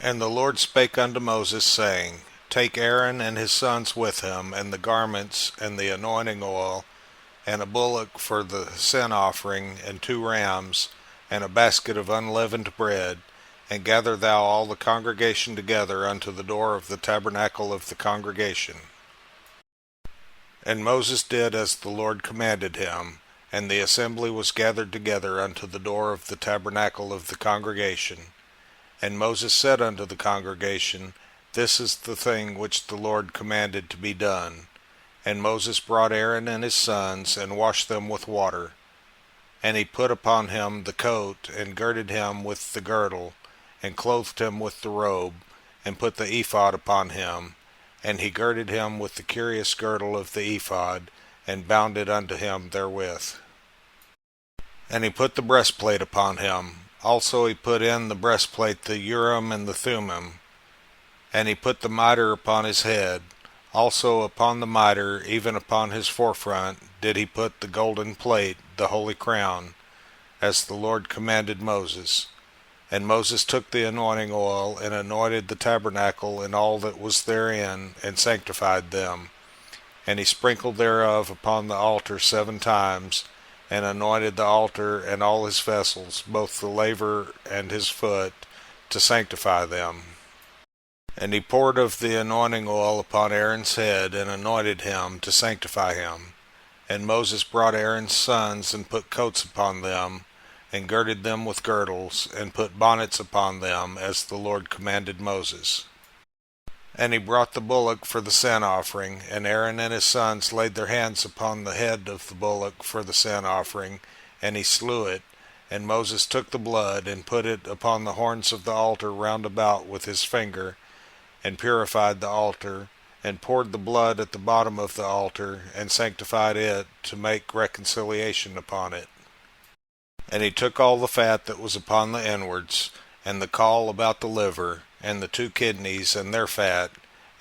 And the Lord spake unto Moses, saying, Take Aaron and his sons with him, and the garments, and the anointing oil, and a bullock for the sin offering, and 2 rams, and a basket of unleavened bread, and gather thou all the congregation together unto the door of the tabernacle of the congregation. And Moses did as the Lord commanded him, and the assembly was gathered together unto the door of the tabernacle of the congregation. And Moses said unto the congregation, This is the thing which the Lord commanded to be done. And Moses brought Aaron and his sons, and washed them with water. And he put upon him the coat, and girded him with the girdle, and clothed him with the robe, and put the ephod upon him. And he girded him with the curious girdle of the ephod, and bound it unto him therewith. And he put the breastplate upon him. Also he put in the breastplate the Urim and the Thummim. And he put the mitre upon his head. Also upon the mitre, even upon his forefront, did he put the golden plate, the holy crown, as the Lord commanded Moses. And Moses took the anointing oil, and anointed the tabernacle and all that was therein, and sanctified them. And he sprinkled thereof upon the altar 7 times, and anointed the altar and all his vessels, both the laver and his foot, to sanctify them. And he poured of the anointing oil upon Aaron's head, and anointed him, to sanctify him. And Moses brought Aaron's sons, and put coats upon them, and girded them with girdles, and put bonnets upon them, as the Lord commanded Moses. And he brought the bullock for the sin offering, and Aaron and his sons laid their hands upon the head of the bullock for the sin offering, and he slew it. And Moses took the blood, and put it upon the horns of the altar round about with his finger, and purified the altar, and poured the blood at the bottom of the altar, and sanctified it, to make reconciliation upon it. And he took all the fat that was upon the inwards, and the caul about the liver, and the 2 kidneys and their fat,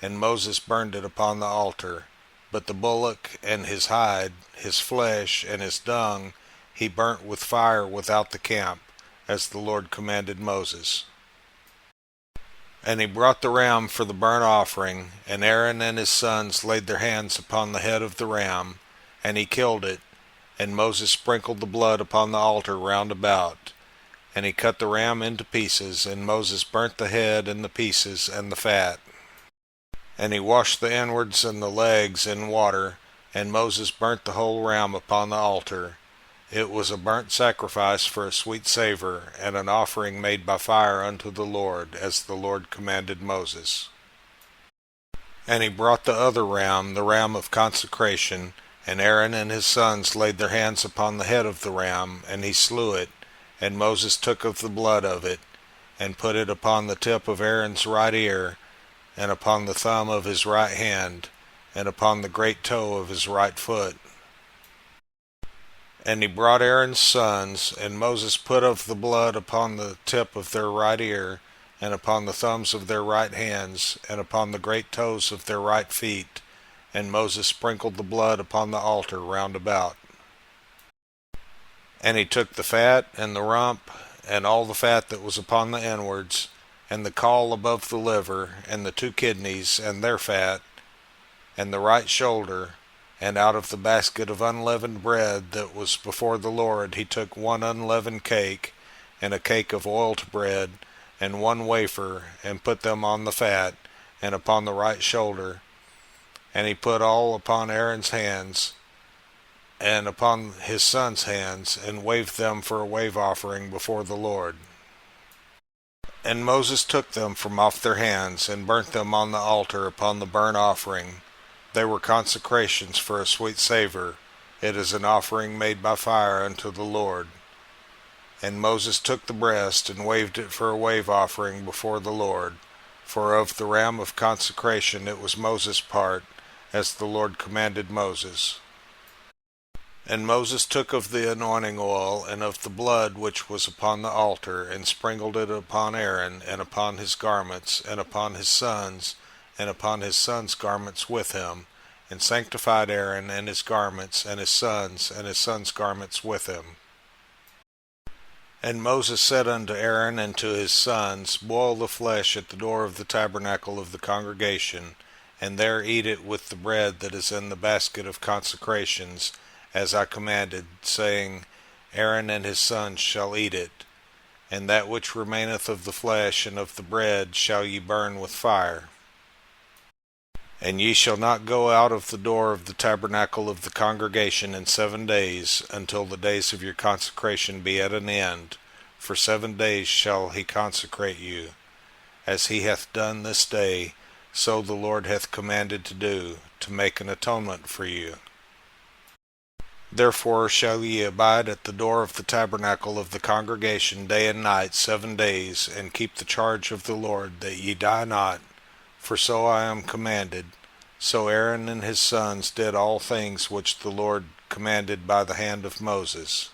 and Moses burned it upon the altar. But the bullock and his hide, his flesh, and his dung, he burnt with fire without the camp, as the Lord commanded Moses. And he brought the ram for the burnt offering, and Aaron and his sons laid their hands upon the head of the ram, and he killed it. And Moses sprinkled the blood upon the altar round about. And he cut the ram into pieces, and Moses burnt the head and the pieces and the fat. And he washed the inwards and the legs in water, and Moses burnt the whole ram upon the altar. It was a burnt sacrifice for a sweet savour, and an offering made by fire unto the Lord, as the Lord commanded Moses. And he brought the other ram, the ram of consecration, and Aaron and his sons laid their hands upon the head of the ram, and he slew it. And Moses took of the blood of it, and put it upon the tip of Aaron's right ear, and upon the thumb of his right hand, and upon the great toe of his right foot. And he brought Aaron's sons, and Moses put of the blood upon the tip of their right ear, and upon the thumbs of their right hands, and upon the great toes of their right feet. And Moses sprinkled the blood upon the altar round about. And he took the fat, and the rump, and all the fat that was upon the inwards, and the caul above the liver, and the 2 kidneys, and their fat, and the right shoulder, and out of the basket of unleavened bread that was before the Lord he took 1 unleavened cake, and a cake of oiled bread, and 1 wafer, and put them on the fat, and upon the right shoulder. And he put all upon Aaron's hands, and upon his sons' hands, and waved them for a wave offering before the Lord. And Moses took them from off their hands, and burnt them on the altar upon the burnt offering. They were consecrations for a sweet savour. It is an offering made by fire unto the Lord. And Moses took the breast, and waved it for a wave offering before the Lord. For of the ram of consecration it was Moses' part, as the Lord commanded Moses. And Moses took of the anointing oil, and of the blood which was upon the altar, and sprinkled it upon Aaron, and upon his garments, and upon his sons, and upon his sons' garments with him, and sanctified Aaron and his garments, and his sons' garments with him. And Moses said unto Aaron and to his sons, Boil the flesh at the door of the tabernacle of the congregation, and there eat it with the bread that is in the basket of consecrations, as I commanded, saying, Aaron and his sons shall eat it. And that which remaineth of the flesh and of the bread shall ye burn with fire. And ye shall not go out of the door of the tabernacle of the congregation in 7 days, until the days of your consecration be at an end. For 7 days shall he consecrate you. As he hath done this day, so the Lord hath commanded to do, to make an atonement for you. Therefore shall ye abide at the door of the tabernacle of the congregation day and night 7 days, and keep the charge of the Lord, that ye die not. For so I am commanded. So Aaron and his sons did all things which the Lord commanded by the hand of Moses.